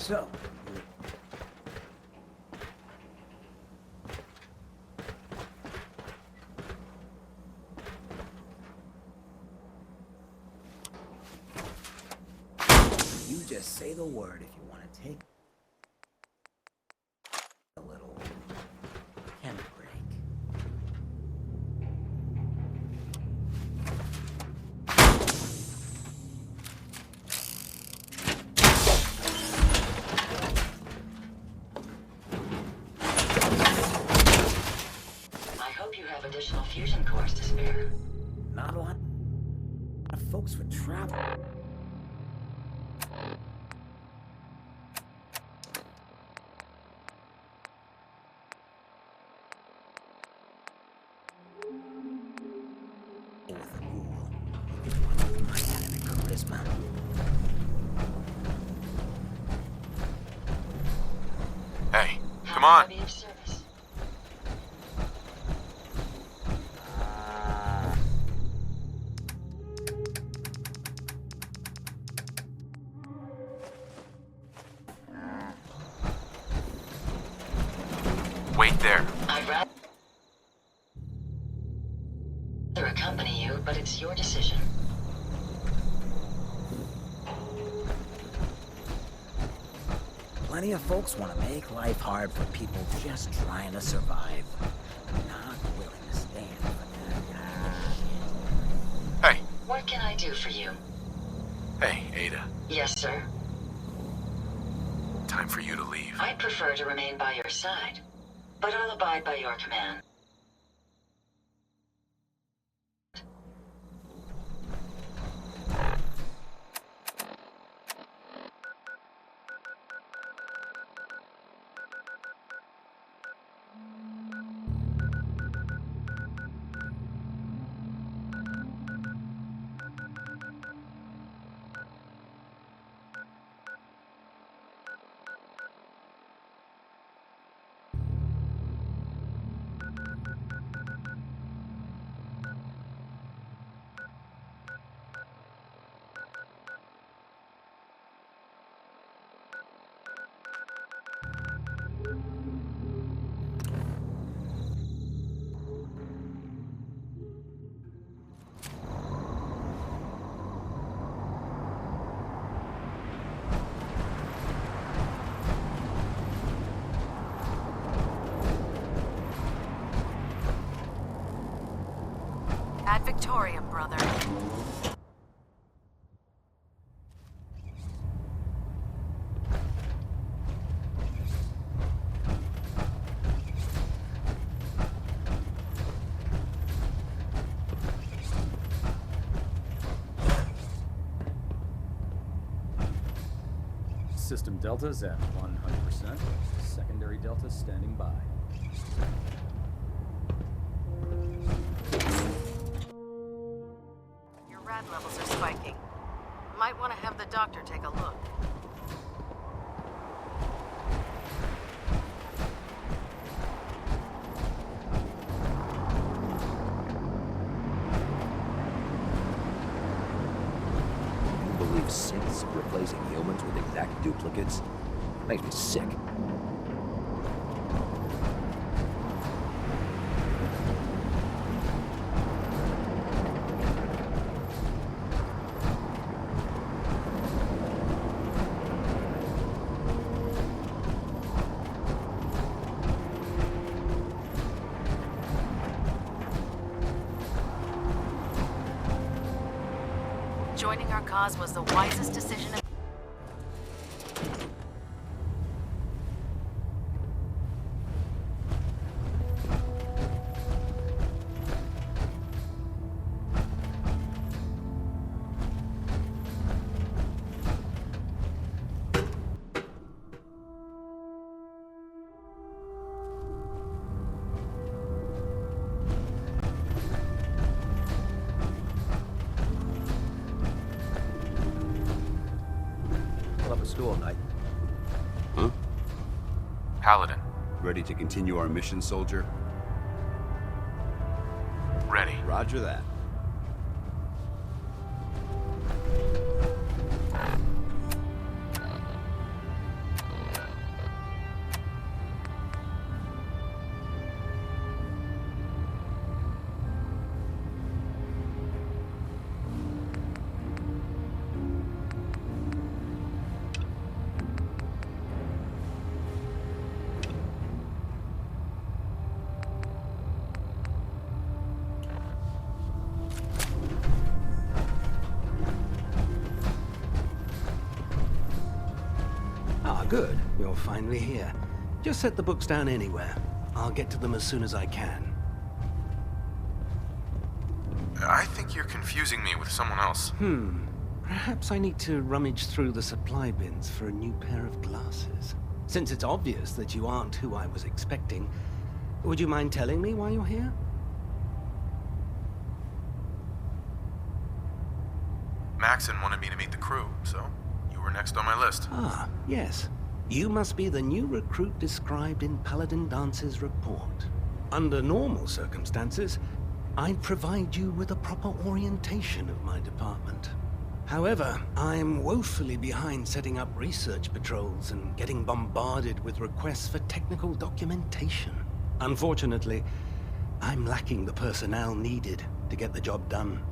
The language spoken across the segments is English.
So, you just say the word if you want to take a little chem break. I hope you have additional fusion cores to spare. Not a lot of folks would travel. With a ghoul. My enemy charisma. Hey, come How on. may I be of service? Wait there. I'd rather accompany you, but it's your decision. Plenty of folks want to make life hard for people just trying to survive. I'm not willing to stand for that. Hey, What can I do for you? hey, Ada. Yes, sir. Time for you to leave. I'd prefer to remain by your side, but I'll abide by your command. Ad Victoriam, brother. System deltas at 100%. Secondary delta standing by. Your rad levels are spiking. Might want to have the doctor take a look. Believe synths replacing humans with exact duplicates makes me sick. Joining our cause was the wisest decision of... Up at school, Knight. Huh? Paladin, Ready to continue our mission, soldier? ready. Roger that. Good. You're finally here. Just set the books down anywhere. I'll get to them as soon as I can. I think you're confusing me with someone else. Perhaps I need to rummage through the supply bins for a new pair of glasses. Since it's obvious that you aren't who I was expecting, would you mind telling me why you're here? Maxon wanted me to meet the crew, so you were next on my list. Ah, yes. You must be the new recruit described in Paladin Dance's report. Under normal circumstances, I'd provide you with a proper orientation of my department. However, I'm woefully behind setting up research patrols and getting bombarded with requests for technical documentation. Unfortunately, I'm lacking the personnel needed to get the job done.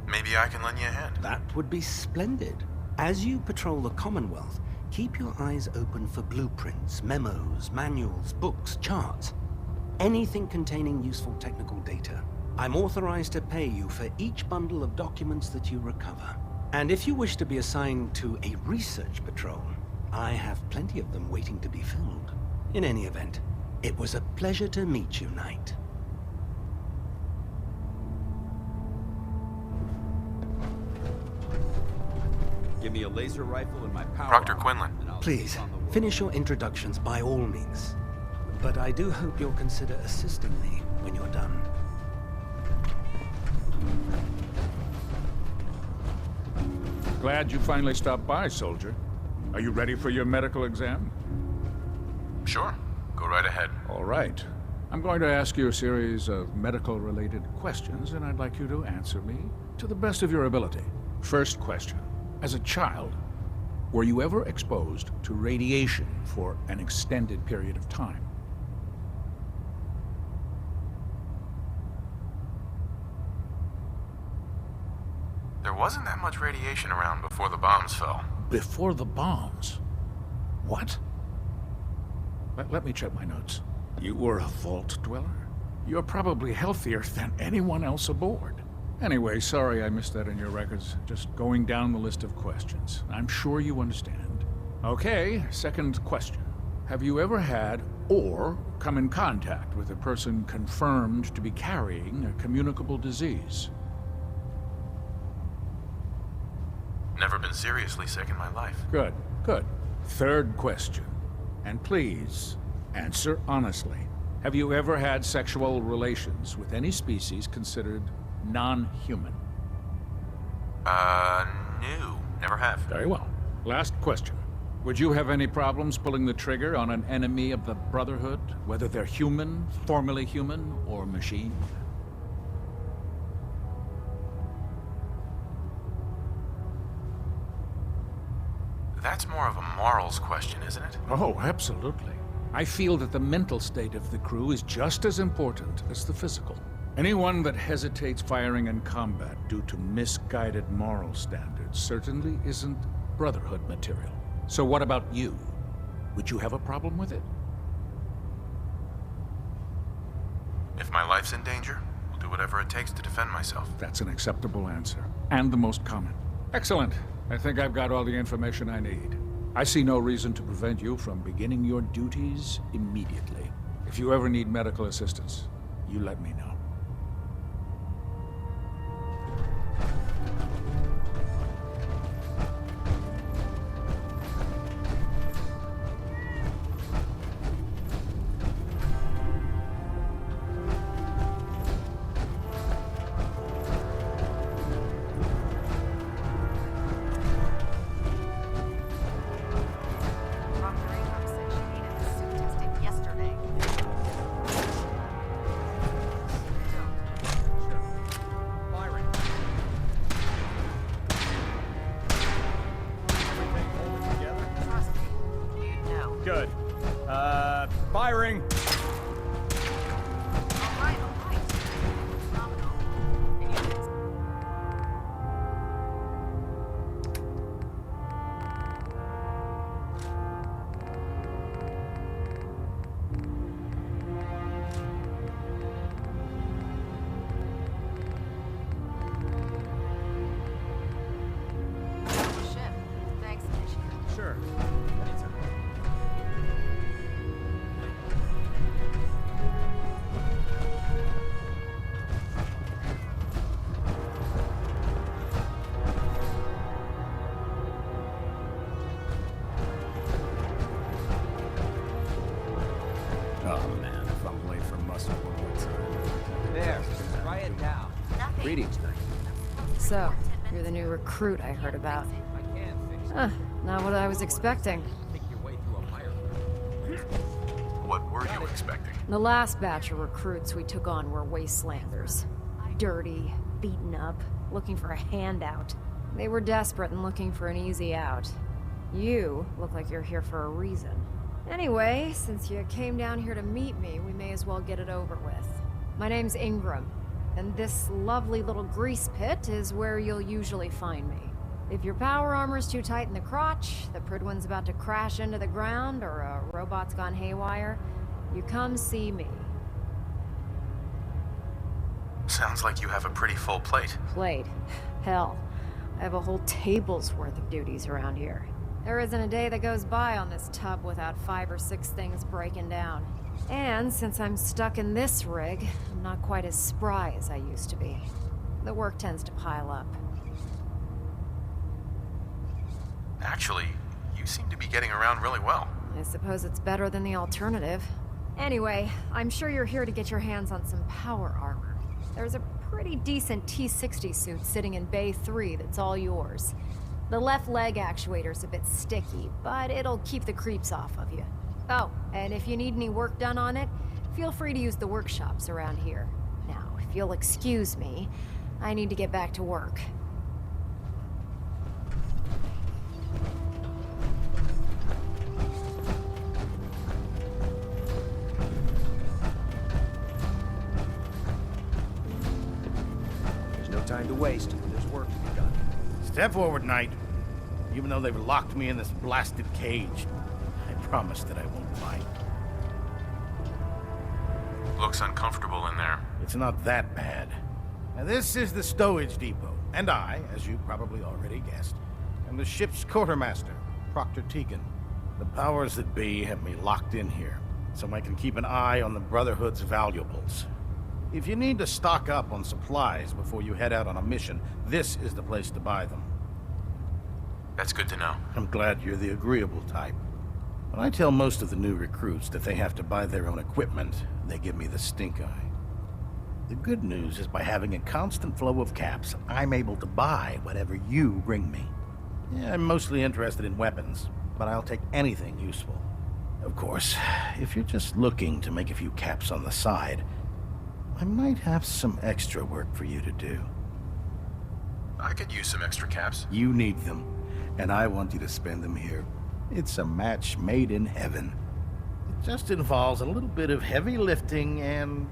Maybe I can lend you a hand. That would be splendid. As you patrol the Commonwealth, keep your eyes open for blueprints, memos, manuals, books, charts. Anything containing useful technical data. I'm authorized to pay you for each bundle of documents that you recover. And if you wish to be assigned to a research patrol, I have plenty of them waiting to be filled. In any event, it was a pleasure to meet you, Knight. Give me a laser rifle and my power. Proctor armor, Quinlan. and I'll Please, take on the world. finish your introductions by all means. But I do hope you'll consider assisting me when you're done. Glad you finally stopped by, soldier. Are you ready for your medical exam? Sure. Go right ahead. All right. I'm going to ask you a series of medical-related questions, and I'd like you to answer me to the best of your ability. First question. As a child, were you ever exposed to radiation for an extended period of time? There wasn't that much radiation around before the bombs fell. Before the bombs? What? Let me check my notes. You were a vault dweller? You're probably healthier than anyone else aboard. Anyway, sorry I missed that in your records. Just going down the list of questions. I'm sure you understand. Okay, second question. Have you ever had or come in contact with a person confirmed to be carrying a communicable disease? Never been seriously sick in my life. Good, good. Third question. And please, answer honestly. Have you ever had sexual relations with any species considered non-human? No. Never have. Very well. Last question. Would you have any problems pulling the trigger on an enemy of the Brotherhood, whether they're human, formerly human, or machine? That's more of a morals question, isn't it? Oh, absolutely. I feel that the mental state of the crew is just as important as the physical. Anyone that hesitates firing in combat due to misguided moral standards certainly isn't Brotherhood material. So what about you? Would you have a problem with it? If my life's in danger, I'll do whatever it takes to defend myself. That's an acceptable answer, and the most common. Excellent. I think I've got all the information I need. I see no reason to prevent you from beginning your duties immediately. If you ever need medical assistance, you let me know. Dr. Abrams said she needed the suit tested yesterday. Sure. Anytime. Oh man, if I'm late for muster one more time. There, try it now. Greetings, Knight. So, you're the new recruit I heard about. I can't fix Not what I was expecting. Take your way through a fire. What were you expecting? The last batch of recruits we took on were wastelanders. Dirty, beaten up, looking for a handout. They were desperate and looking for an easy out. You look like you're here for a reason. Anyway, since you came down here to meet me, we may as well get it over with. My name's Ingram, and this lovely little grease pit is where you'll usually find me. If your power armor's too tight in the crotch, the Pridwin's about to crash into the ground, or a robot's gone haywire, you come see me. Sounds like you have a pretty full plate. Plate. Hell, I have a whole table's worth of duties around here. There isn't a day that goes by on this tub without 5 or 6 things breaking down. And since I'm stuck in this rig, I'm not quite as spry as I used to be. The work tends to pile up. Actually, you seem to be getting around really well. I suppose it's better than the alternative. Anyway, I'm sure you're here to get your hands on some power armor. There's a pretty decent T-60 suit sitting in Bay 3 that's all yours. The left leg actuator's a bit sticky, but it'll keep the creeps off of you. Oh, and if you need any work done on it, feel free to use the workshops around here. Now, if you'll excuse me, I need to get back to work. There's no time to waste. There's work to be done. Step forward, Knight. Even though they've locked me in this blasted cage, I promise that I won't mind. Looks uncomfortable in there. It's not that bad. Now, this is the stowage depot, and I, as you probably already guessed, am the ship's quartermaster, Proctor Tegan. The powers that be have me locked in here, so I can keep an eye on the Brotherhood's valuables. If you need to stock up on supplies before you head out on a mission, this is the place to buy them. That's good to know. I'm glad you're the agreeable type. When I tell most of the new recruits that they have to buy their own equipment, they give me the stink eye. The good news is by having a constant flow of caps, I'm able to buy whatever you bring me. Yeah, I'm mostly interested in weapons, but I'll take anything useful. Of course, if you're just looking to make a few caps on the side, I might have some extra work for you to do. I could use some extra caps. You need them, and I want you to spend them here. It's a match made in heaven. It just involves a little bit of heavy lifting and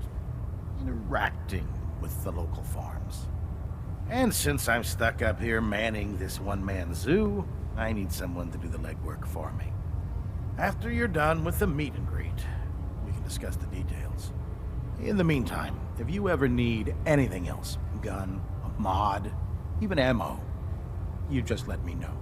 interacting with the local farms. And since I'm stuck up here manning this one-man zoo, I need someone to do the legwork for me. After you're done with the meet and greet, we can discuss the details. In the meantime, if you ever need anything else, gun, a mod, even ammo, you just let me know.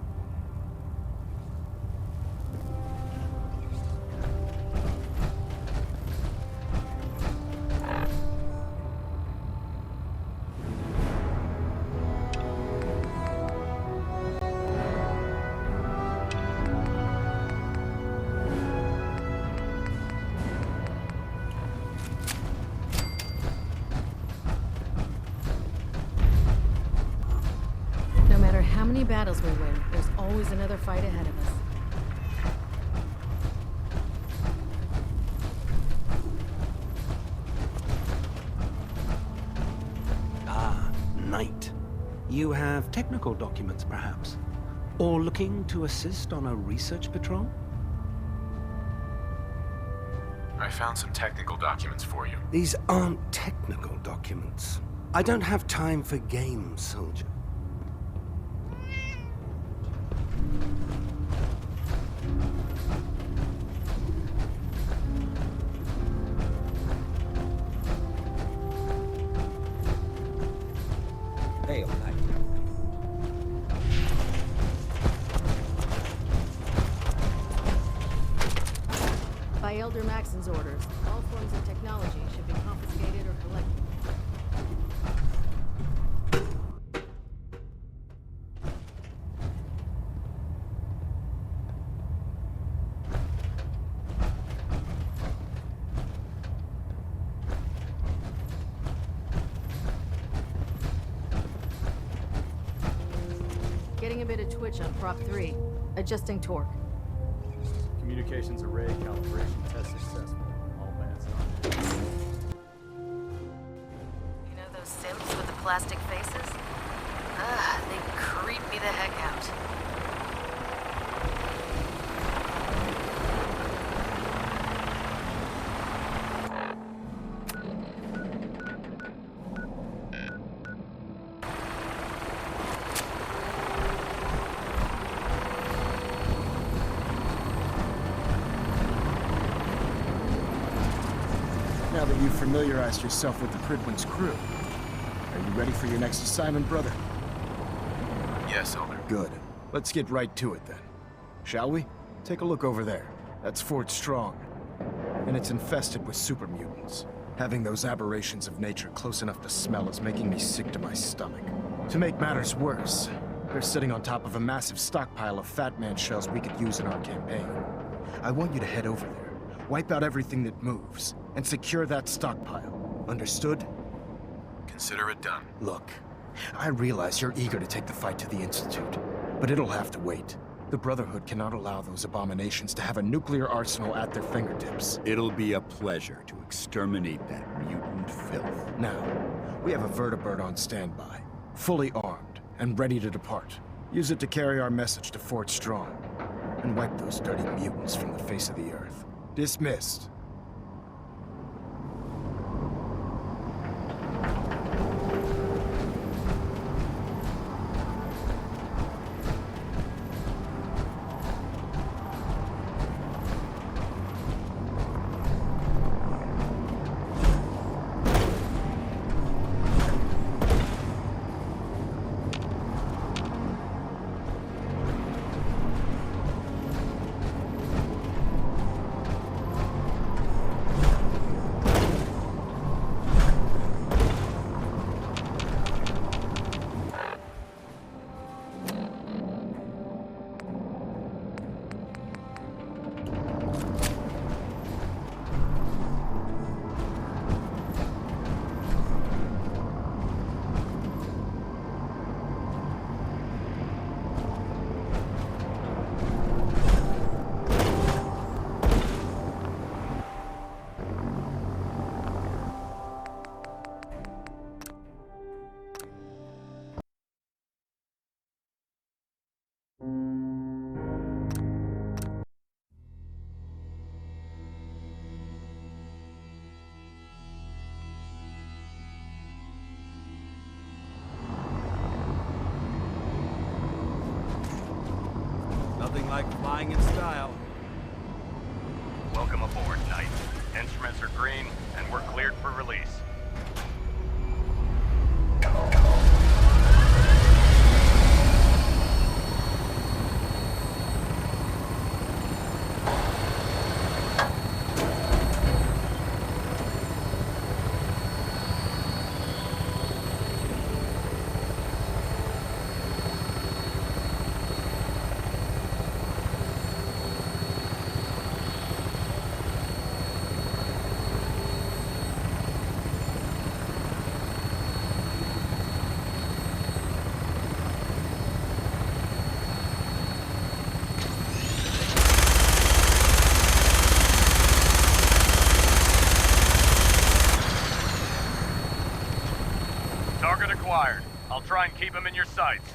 No matter how many battles we win, there's always another fight ahead of us. Ah, Knight. You have technical documents, perhaps? Or looking to assist on a research patrol? I found some technical documents for you. These aren't technical documents. I don't have time for games, soldier. Hail, Knight. Elder Maxon's orders. All forms of technology should be confiscated or collected. Getting a bit of twitch on prop 3. Adjusting torque. Communications array calibration test successful. All bands on. You know those Sims with the plastic faces? Ugh, they creep me the heck out. Now that you've familiarized yourself with the Prydwen's crew, are you ready for your next assignment, brother? Yes, Elder. Good. Let's get right to it then. Shall we? Take a look over there. That's Fort Strong. And it's infested with super mutants. Having those aberrations of nature close enough to smell is making me sick to my stomach. To make matters worse, they're sitting on top of a massive stockpile of Fat Man shells we could use in our campaign. I want you to head over there, wipe out everything that moves, and secure that stockpile. Understood? Consider it done. Look, I realize you're eager to take the fight to the Institute, but it'll have to wait. The Brotherhood cannot allow those abominations to have a nuclear arsenal at their fingertips. It'll be a pleasure to exterminate that mutant filth. Now, we have a vertibird on standby, fully armed, and ready to depart. Use it to carry our message to Fort Strong, and wipe those dirty mutants from the face of the earth. Dismissed. Nothing like flying in style. Welcome aboard, Knight. Instruments are green, and we're cleared for release. Target acquired. I'll try and keep him in your sights.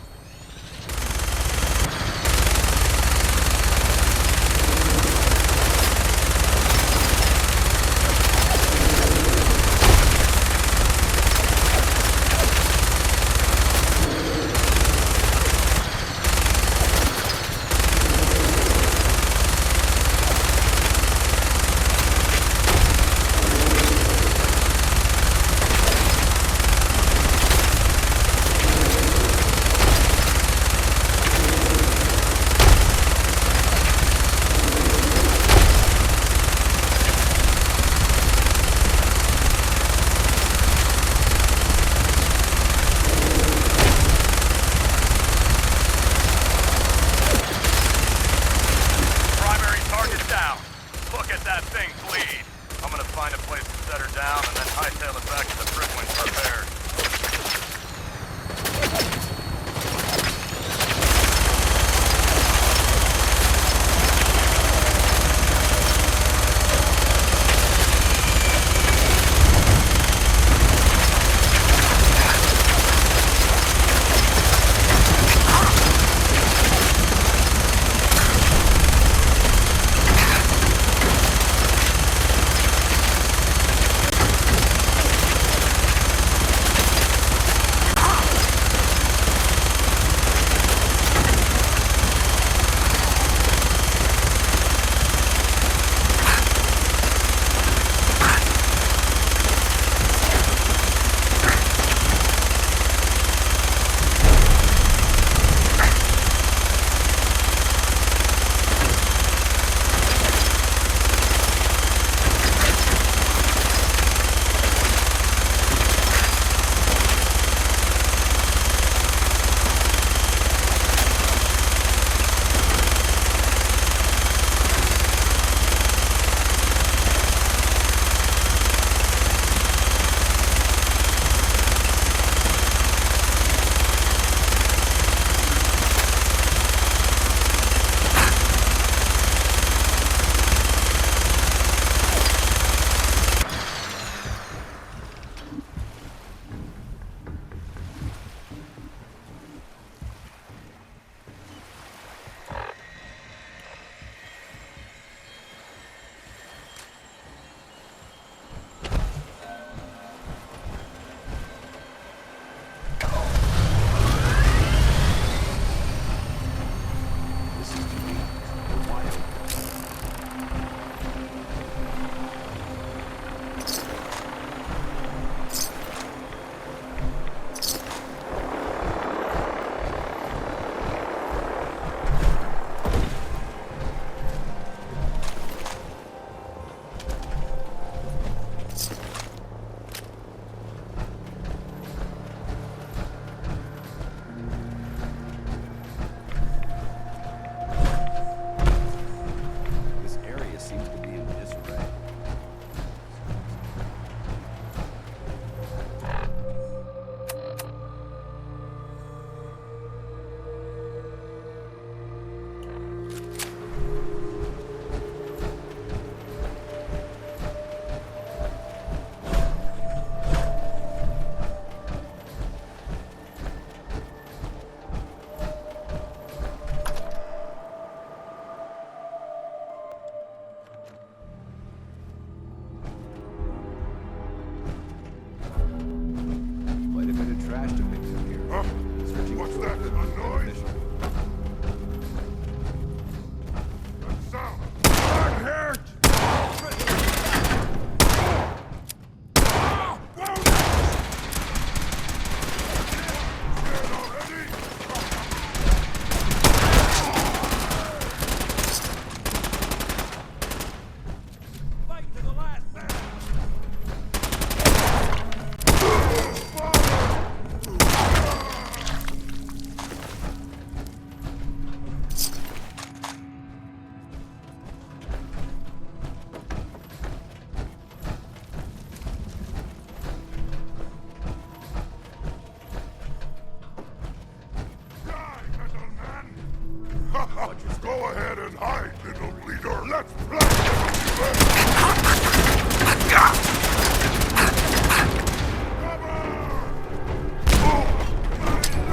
Go ahead and hide, little bleeder. Let's play!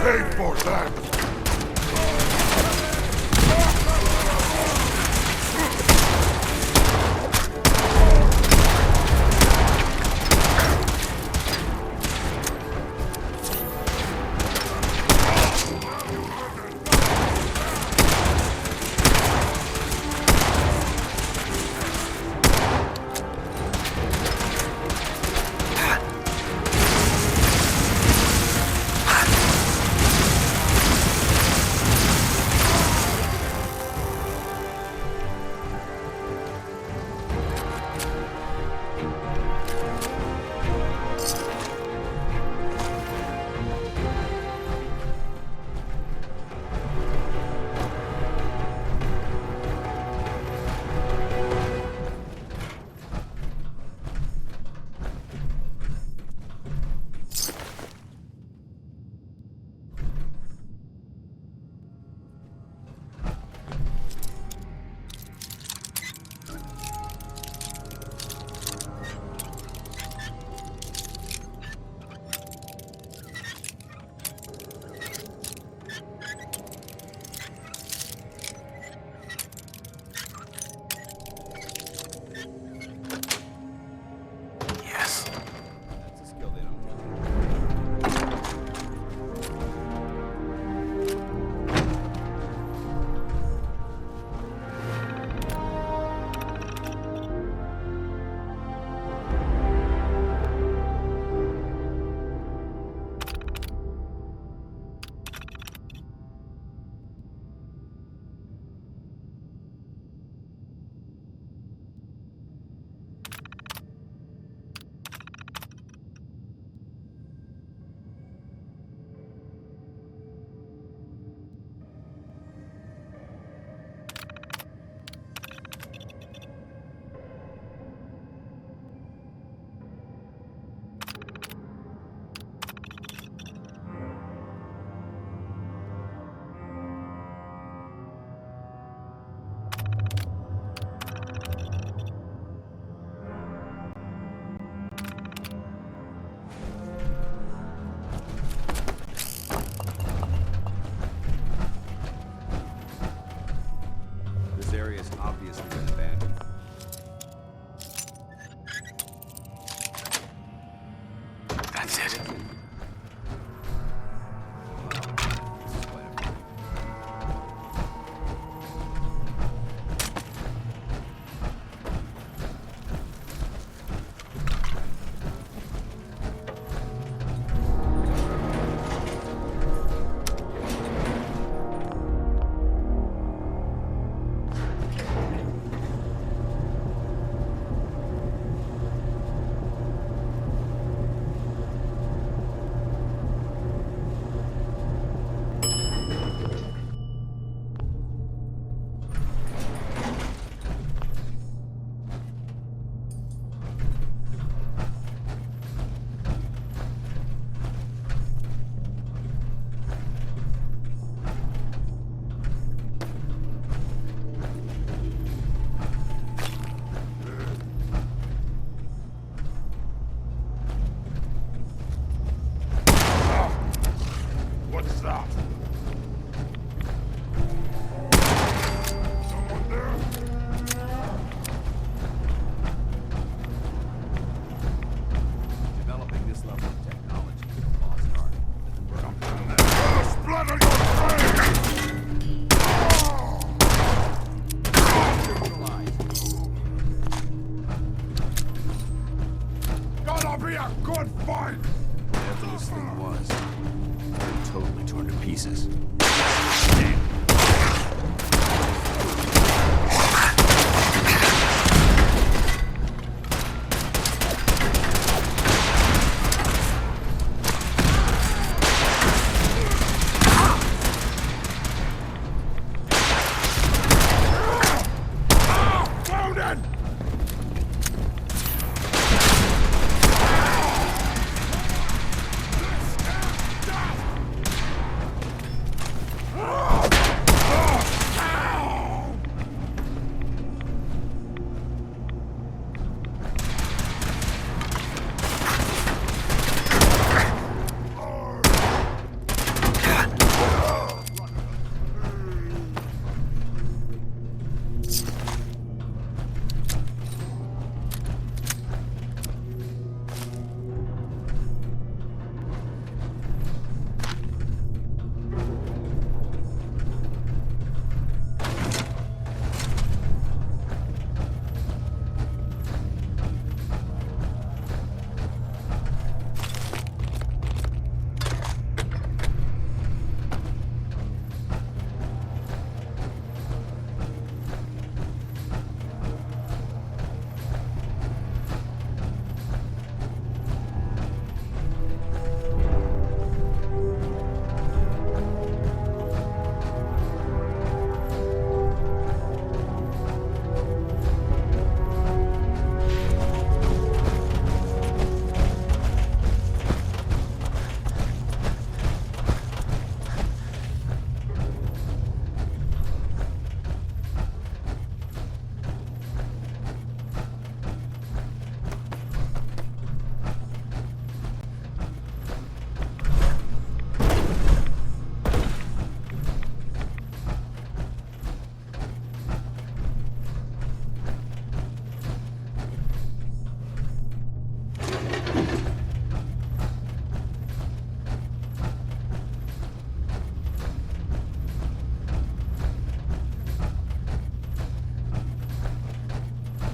Pay for that!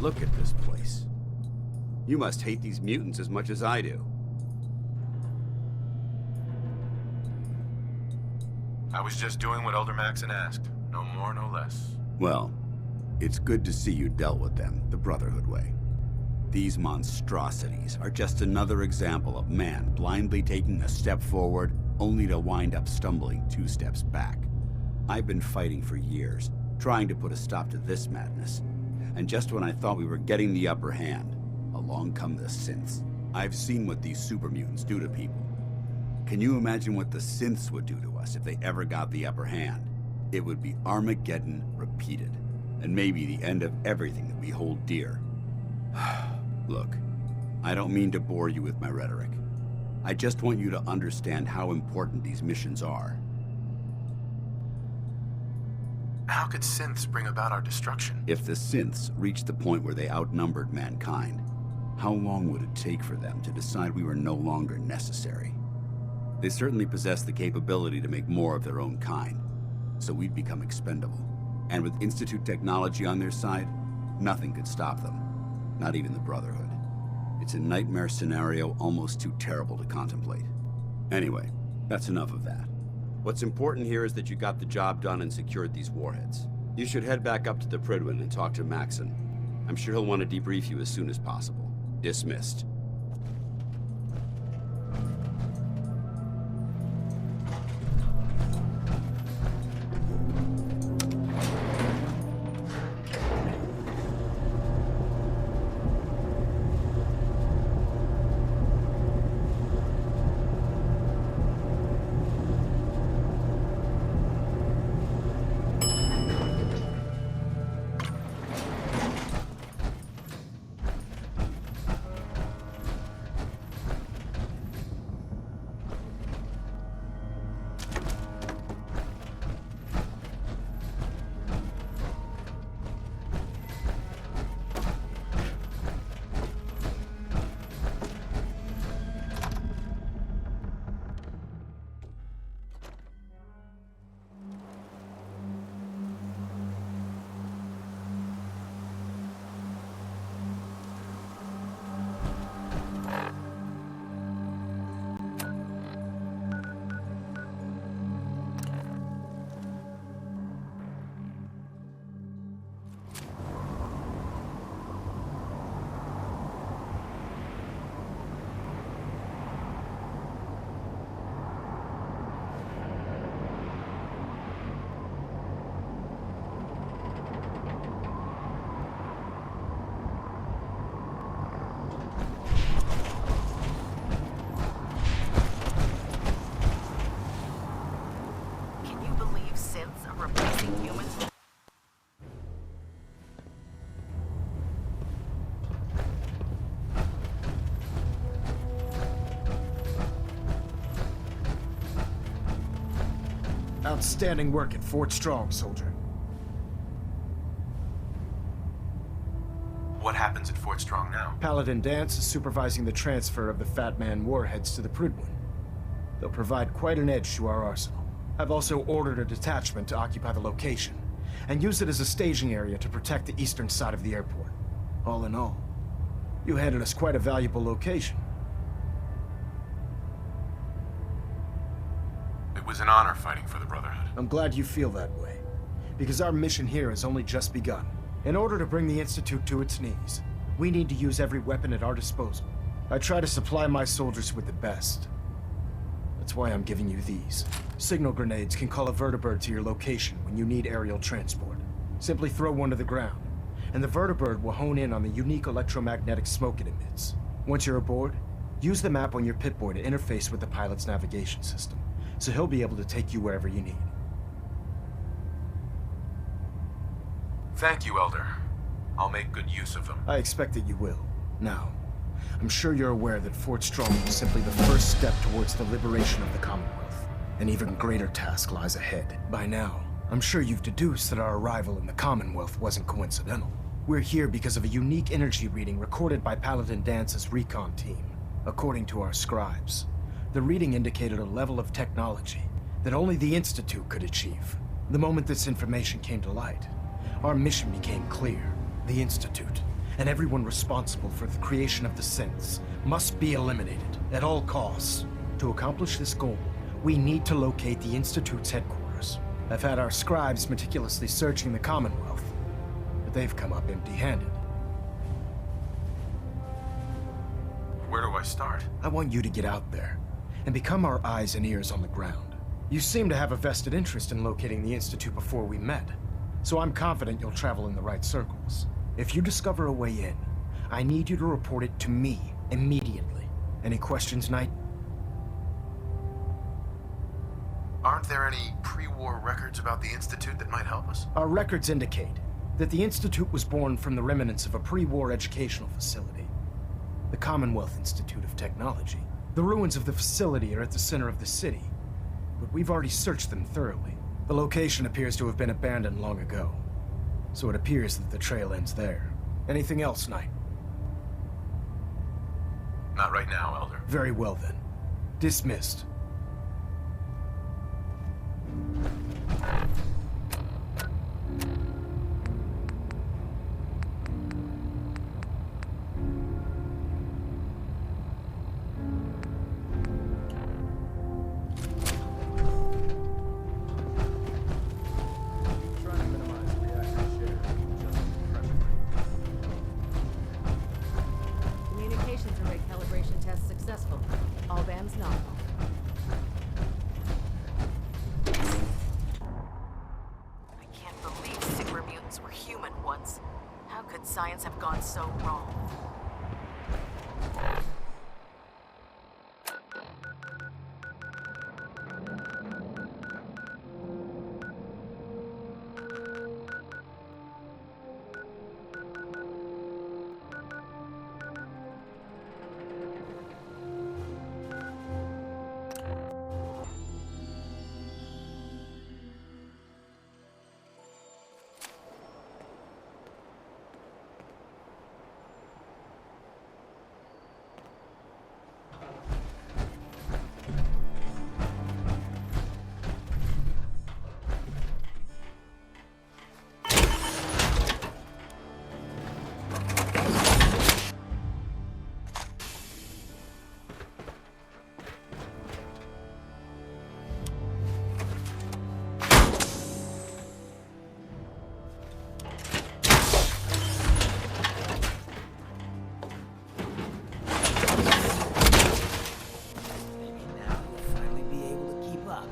Look at this place. You must hate these mutants as much as I do. I was just doing what Elder Maxon asked. No more, no less. Well, it's good to see you dealt with them the Brotherhood way. These monstrosities are just another example of man blindly taking a step forward, only to wind up stumbling 2 steps back. I've been fighting for years, trying to put a stop to this madness. And just when I thought we were getting the upper hand, along come the synths. I've seen what these super mutants do to people. Can you imagine what the synths would do to us if they ever got the upper hand? It would be Armageddon repeated, and maybe the end of everything that we hold dear. Look, I don't mean to bore you with my rhetoric. I just want you to understand how important these missions are. How could synths bring about our destruction? If the synths reached the point where they outnumbered mankind, how long would it take for them to decide we were no longer necessary? They certainly possess the capability to make more of their own kind, so we'd become expendable. And with Institute technology on their side, nothing could stop them. Not even the Brotherhood. It's a nightmare scenario almost too terrible to contemplate. Anyway, that's enough of that. What's important here is that you got the job done and secured these warheads. You should head back up to the Prydwen and talk to Maxon. I'm sure he'll want to debrief you as soon as possible. Dismissed. Outstanding work at Fort Strong, soldier. What happens at Fort Strong now? Paladin Danse is supervising the transfer of the Fat Man warheads to the Prydwen. They'll provide quite an edge to our arsenal. I've also ordered a detachment to occupy the location, and use it as a staging area to protect the eastern side of the airport. All in all, you handed us quite a valuable location. It was an honor fighting for the Brotherhood. I'm glad you feel that way, because our mission here has only just begun. In order to bring the Institute to its knees, we need to use every weapon at our disposal. I try to supply my soldiers with the best. That's why I'm giving you these. Signal grenades can call a vertibird to your location when you need aerial transport. Simply throw one to the ground, and the vertibird will hone in on the unique electromagnetic smoke it emits. Once you're aboard, use the map on your Pip-Boy to interface with the pilot's navigation system, so he'll be able to take you wherever you need. Thank you, Elder. I'll make good use of them. I expect that you will. Now, I'm sure you're aware that Fort Strong was simply the first step towards the liberation of the Commonwealth. An even greater task lies ahead. By now, I'm sure you've deduced that our arrival in the Commonwealth wasn't coincidental. We're here because of a unique energy reading recorded by Paladin Dance's recon team. According to our scribes, the reading indicated a level of technology that only the Institute could achieve. The moment this information came to light, our mission became clear. The Institute, and everyone responsible for the creation of the synths must be eliminated at all costs. To accomplish this goal, we need to locate the Institute's headquarters. I've had our scribes meticulously searching the Commonwealth, but they've come up empty-handed. Where do I start? I want you to get out there and become our eyes and ears on the ground. You seem to have a vested interest in locating the Institute before we met, so I'm confident you'll travel in the right circles. If you discover a way in, I need you to report it to me immediately. Any questions, Knight? Aren't there any pre-war records about the Institute that might help us? Our records indicate that the Institute was born from the remnants of a pre-war educational facility, the Commonwealth Institute of Technology. The ruins of the facility are at the center of the city, but we've already searched them thoroughly. The location appears to have been abandoned long ago, so it appears that the trail ends there. Anything else, Knight? Not right now, Elder. Very well then. Dismissed. Communications array calibration test successful. All bands nominal. I can't believe super mutants were human once. How could science have gone so wrong? Maybe now you'll finally be able to keep up.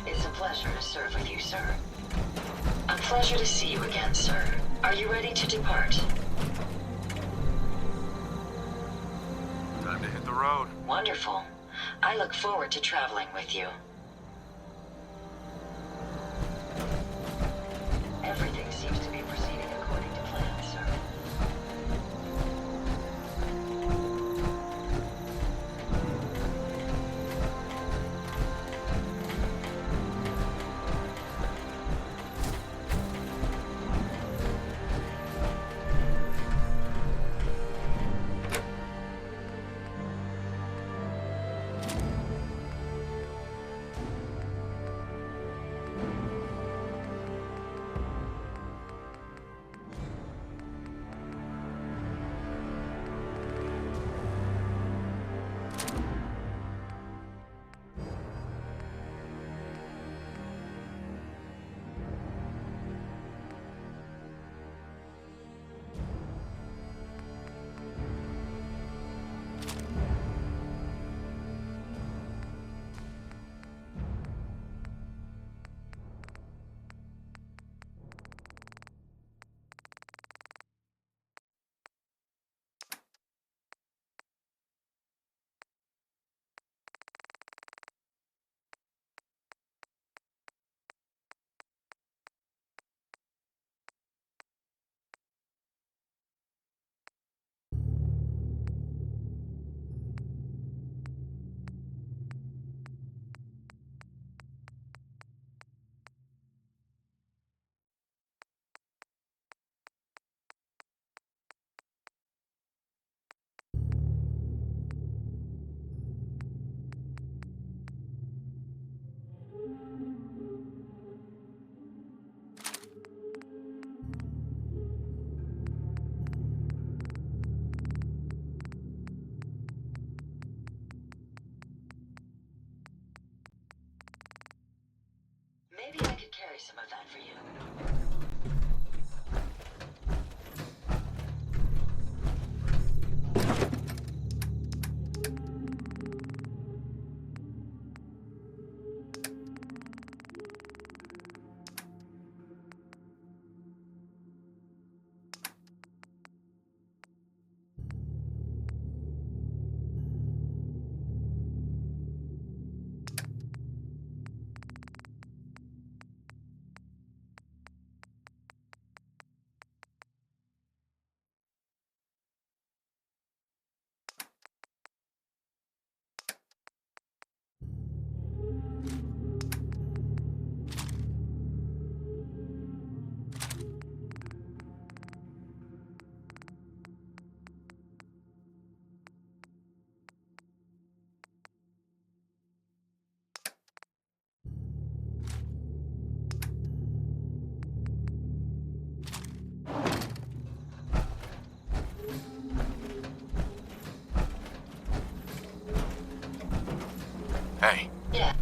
It's a pleasure to serve with you, sir. A pleasure to see you again, sir. Are you ready to depart? Time to hit the road. Wonderful. I look forward to traveling with you. Everything seems to be proceeding according to plan, sir. some of that for you. Hey. Yeah.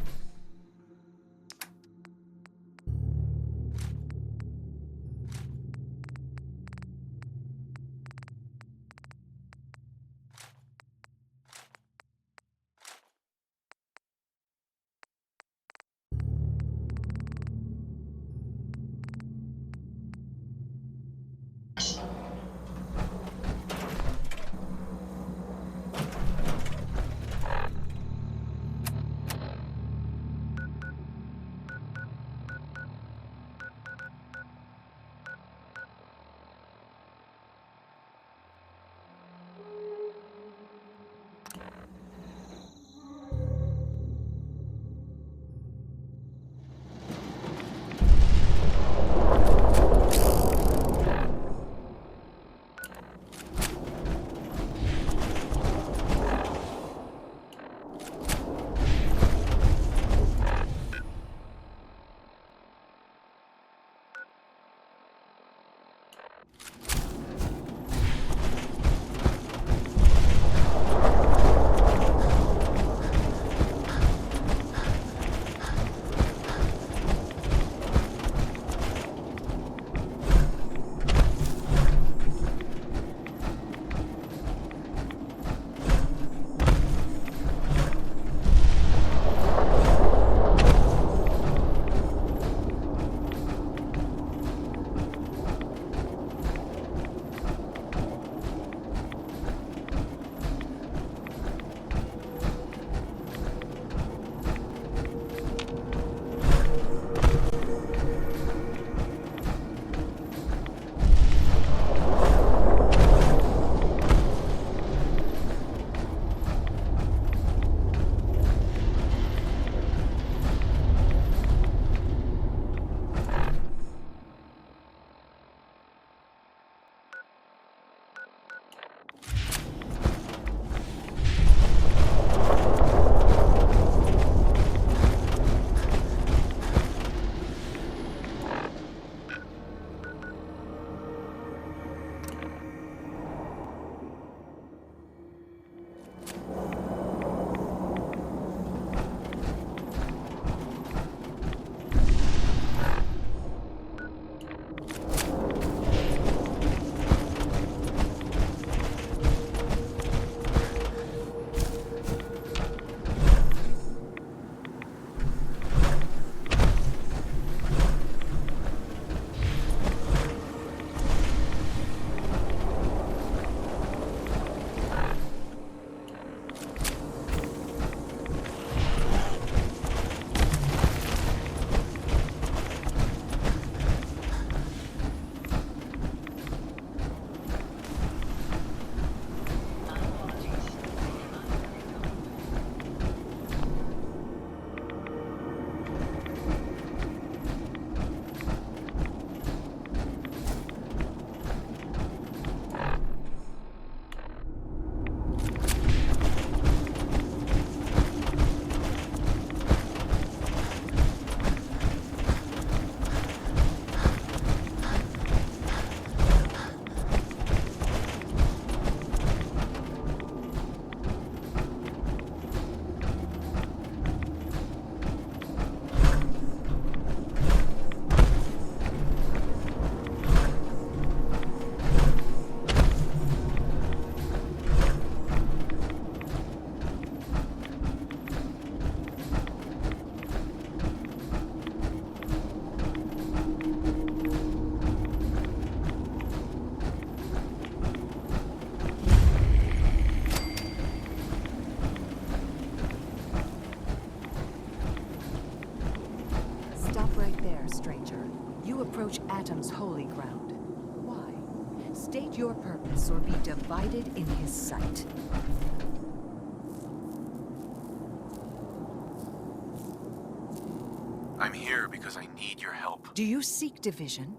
there, stranger. You approach Atom's holy ground. Why? State your purpose or be divided in his sight. I'm here because I need your help. Do you seek division?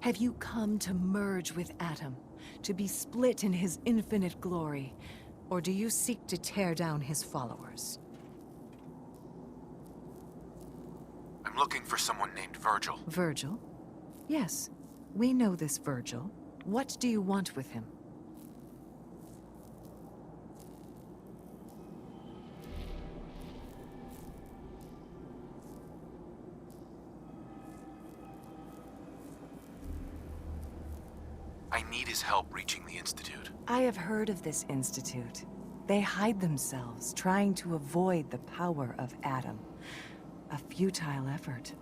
Have you come to merge with Atom, to be split in his infinite glory? Or do you seek to tear down his followers? I'm looking for someone named Virgil. Virgil? Yes, we know this Virgil. What do you want with him? I need his help reaching the Institute. I have heard of this institute. They hide themselves, trying to avoid the power of Atom. A futile effort.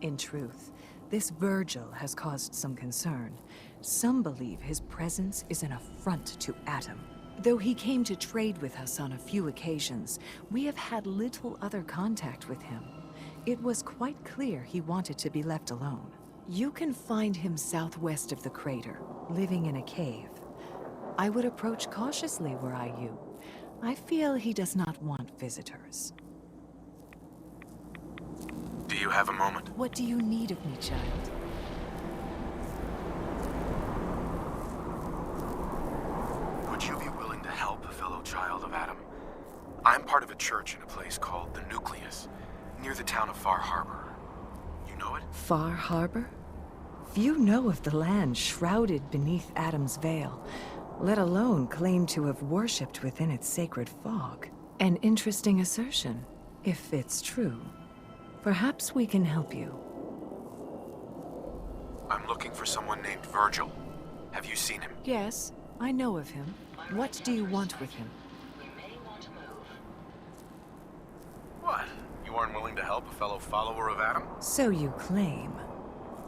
In truth, this Virgil has caused some concern. Some believe his presence is an affront to Atom. Though he came to trade with us on a few occasions, we have had little other contact with him. It was quite clear he wanted to be left alone. You can find him southwest of the crater, living in a cave. I would approach cautiously were I you. I feel he does not want visitors. Do you have a moment? What do you need of me, child? Would you be willing to help a fellow child of Atom? I'm part of a church in a place called the Nucleus, near the town of Far Harbor. You know it? Far Harbor? Few know of the land shrouded beneath Atom's veil, let alone claim to have worshipped within its sacred fog. An interesting assertion, if it's true. Perhaps we can help you. I'm looking for someone named Virgil. Have you seen him? Yes, I know of him. What do you want with him? What? You aren't willing to help a fellow follower of Atom? So you claim.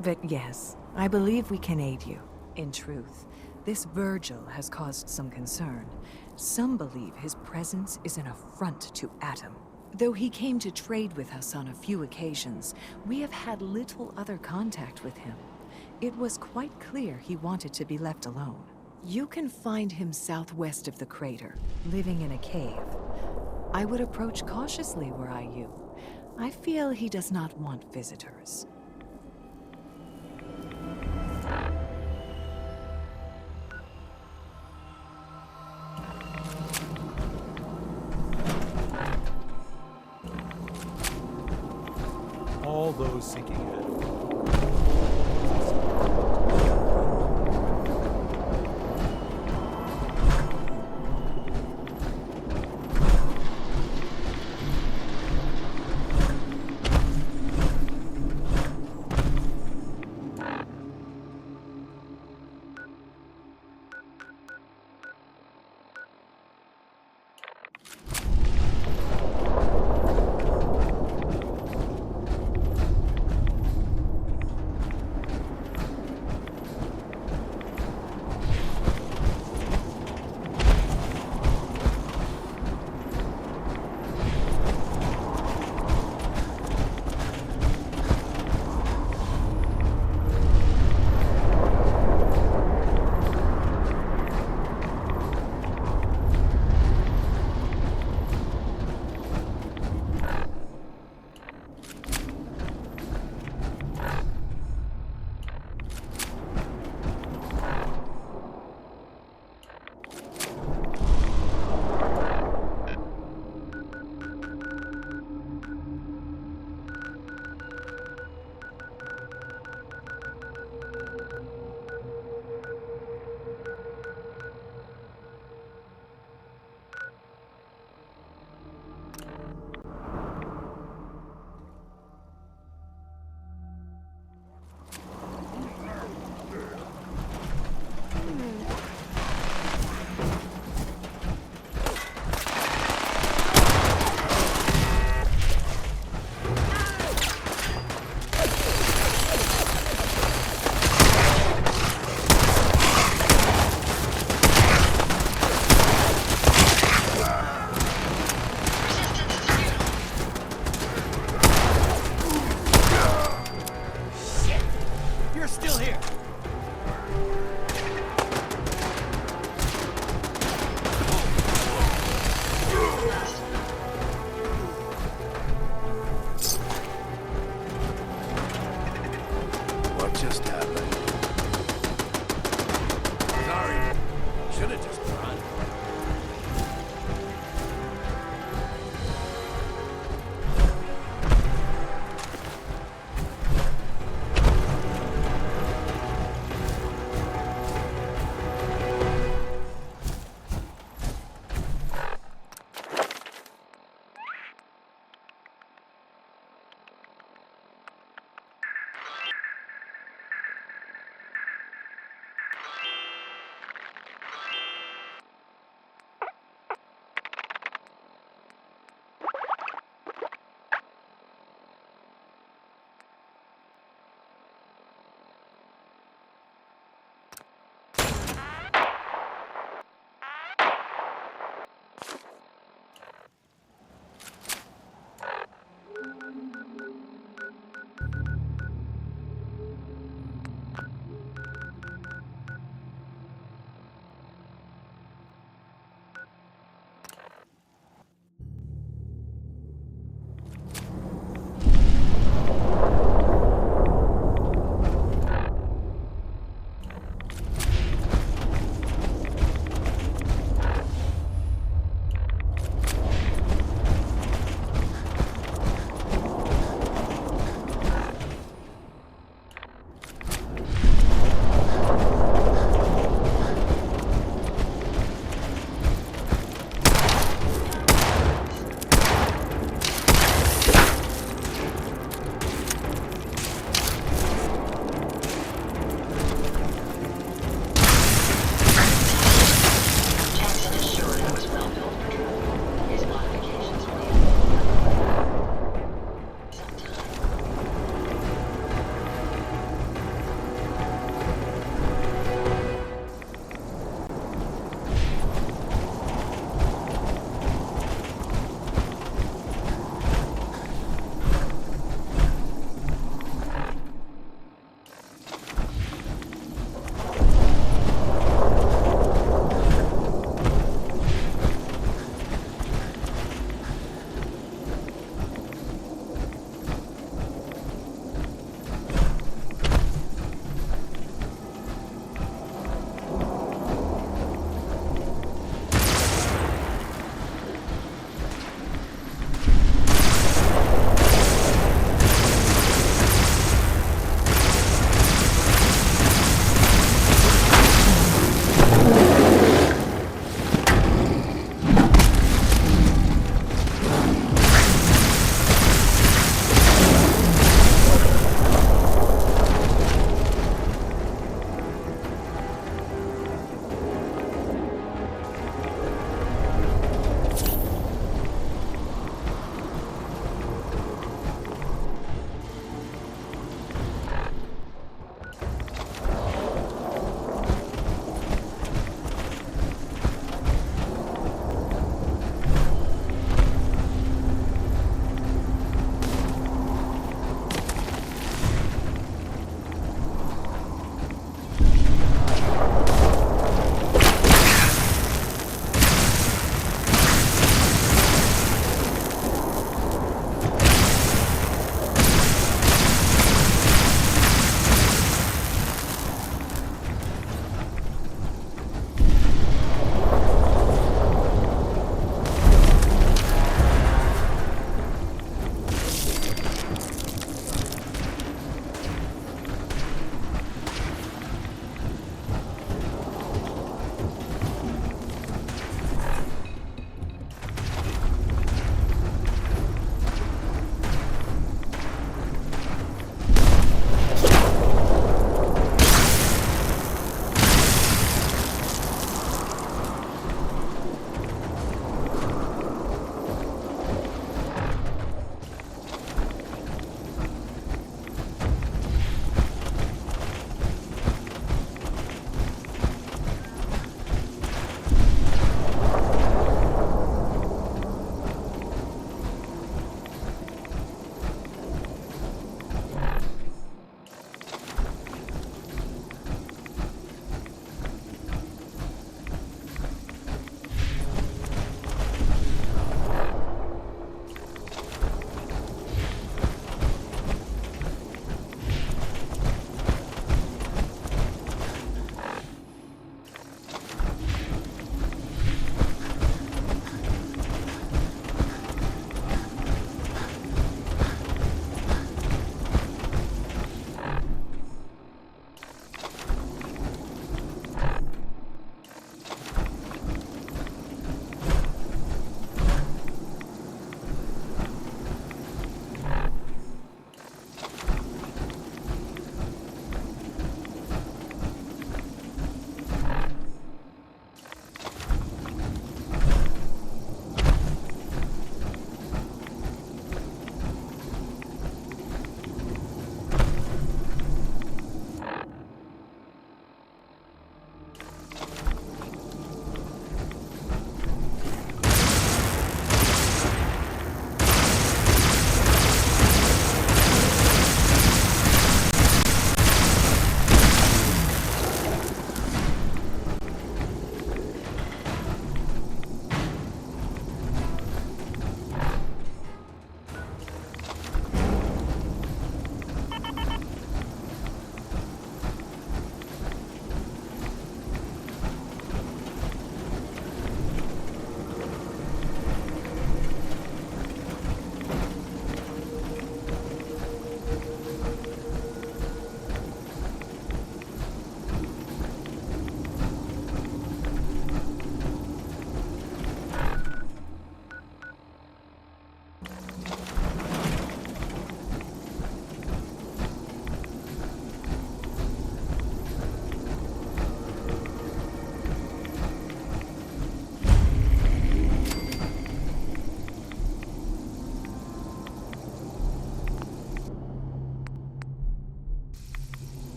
But yes, I believe we can aid you. In truth, this Virgil has caused some concern. Some believe his presence is an affront to Atom. Though he came to trade with us on a few occasions, we have had little other contact with him. It was quite clear he wanted to be left alone. You can find him southwest of the crater, living in a cave. I would approach cautiously were I you. I feel he does not want visitors. All those seeking Atom